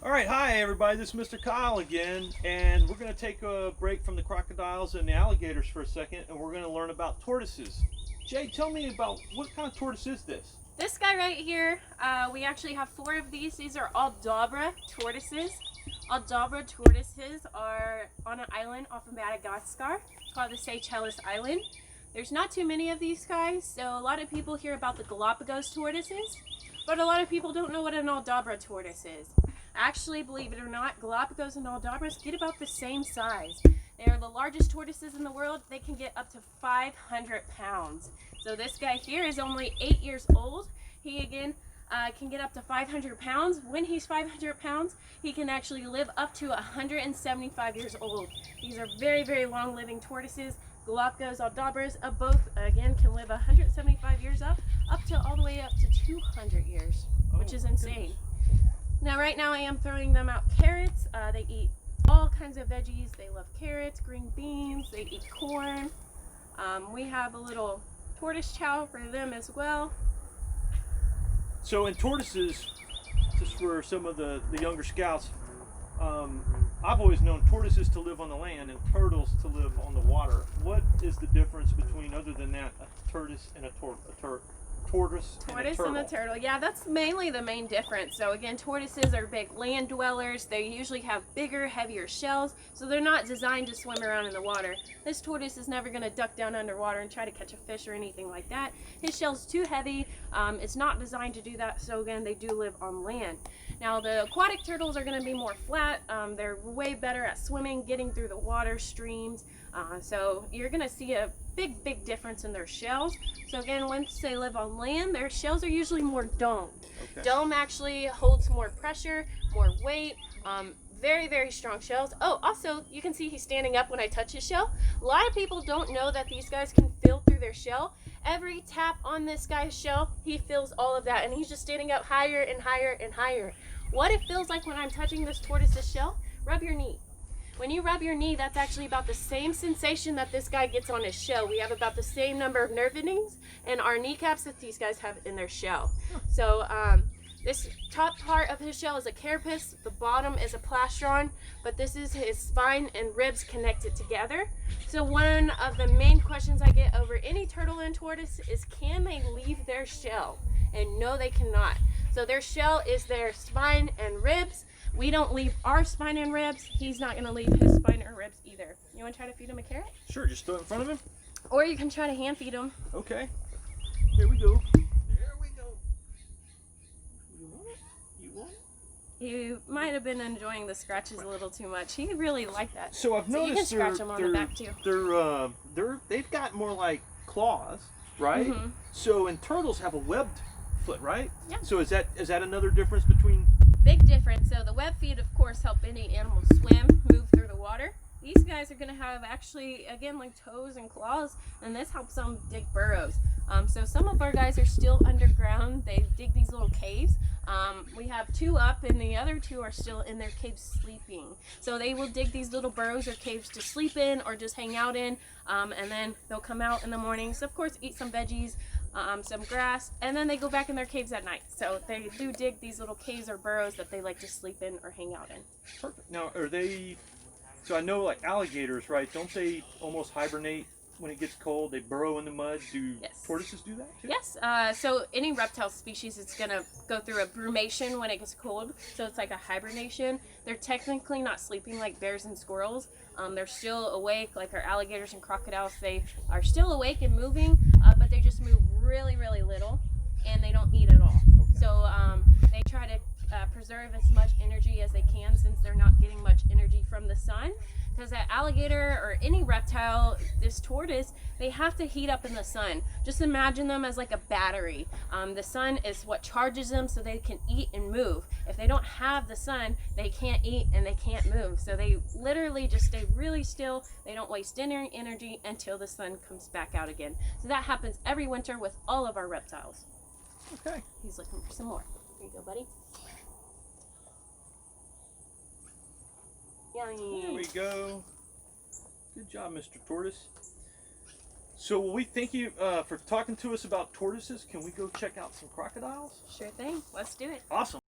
All right, hi everybody. This is Mr. Kyle again, and we're going to take a break from the crocodiles and the alligators for a second, and we're going to learn about tortoises. Jay, tell me about what kind of tortoise is this? This guy right here, we actually have 4 of these. These are Aldabra tortoises. Aldabra tortoises are on an island off of Madagascar. It's called the Seychelles Island. There's not too many of these guys, so a lot of people hear about the Galapagos tortoises, but a lot of people don't know what an Aldabra tortoise is. Actually, believe it or not, Galapagos and Aldabras get about the same size. They are the largest tortoises in the world. They can get up to 500 pounds. So this guy here is only 8 years old. He again can get up to 500 pounds. When he's 500 pounds, he can actually live up to 175 years old. These are very, very long living tortoises. Galapagos, Aldabras, both again can live 175 years up to all the way up to 200 years, which is insane. Now right now I am throwing them out carrots. They eat all kinds of veggies. They love carrots, green beans, they eat corn. We have a little tortoise chow for them as well. So in tortoises, just for some of the younger scouts, I've always known tortoises to live on the land and turtles to live on the water. What is the difference between, other than that, a tortoise and a tortoise and a turtle. Yeah, that's mainly the main difference. So again, tortoises are big land dwellers. They usually have bigger, heavier shells, so they're not designed to swim around in the water. This tortoise is never going to duck down underwater and try to catch a fish or anything like that. His shell's too heavy. It's not designed to do that, so again, they do live on land. Now the aquatic turtles are going to be more flat. They're way better at swimming, getting through the water streams. So you're going to see a big difference in their shells. So again, once they live on land, their shells are usually more domed. Okay. Dome actually holds more pressure, more weight, very strong shells. Oh, also you can see he's standing up when I touch his shell. A lot of people don't know that these guys can feel through their shell. Every tap on this guy's shell, he feels all of that, and he's just standing up higher and higher and higher. What it feels like when I'm touching this tortoise's shell, rub your knee. When you rub your knee, that's actually about the same sensation that this guy gets on his shell. We have about the same number of nerve endings in our kneecaps that these guys have in their shell. So this top part of his shell is a carapace, the bottom is a plastron, but this is his spine and ribs connected together. So one of the main questions I get over any turtle and tortoise is, can they leave their shell? And no, they cannot. So their shell is their spine and ribs. We don't leave our spine and ribs. He's not going to leave his spine or ribs either. You want to try to feed him a carrot? Sure, just throw it in front of him. Or you can try to hand feed him. Okay. Here we go. There we go. You want it? You want it? You might have been enjoying the scratches a little too much. He really liked that. So I've noticed you can scratch him on the back too. They've got more like claws, right? Mm-hmm. So and turtles have a webbed foot, right? Yeah. So is that another difference between? Big difference. So the web feet, of course, help any animal swim, move through the water. These guys are going to have actually, again, like toes and claws, and this helps them dig burrows. So some of our guys are still underground. They dig these little caves. We have 2 up, and the other 2 are still in their caves sleeping. So they will dig these little burrows or caves to sleep in or just hang out in, and then they'll come out in the mornings, of course, eat some veggies, some grass, and then they go back in their caves at night. So they do dig these little caves or burrows that they like to sleep in or hang out in. Perfect. Now, are they, so I know like alligators, right? Don't they almost hibernate when it gets cold? They burrow in the mud. Do tortoises do that too? Yes. So any reptile species is going to go through a brumation when it gets cold. So it's like a hibernation. They're technically not sleeping like bears and squirrels. They're still awake, like our alligators and crocodiles. They are still awake and moving, but they just move really little, and they don't eat at all. Okay. So they try to preserve as much energy as they can, since they're not getting much energy from the sun. Because that alligator or any reptile, this tortoise, they have to heat up in the sun. Just imagine them as like a battery. The sun is what charges them so they can eat and move. If they don't have the sun, they can't eat and they can't move. So they literally just stay really still. They don't waste any energy until the sun comes back out again. So that happens every winter with all of our reptiles. Okay. He's looking for some more. Here you go, buddy. There we go. Good job, Mr. Tortoise. So we thank you for talking to us about tortoises. Can we go check out some crocodiles? Sure thing. Let's do it. Awesome.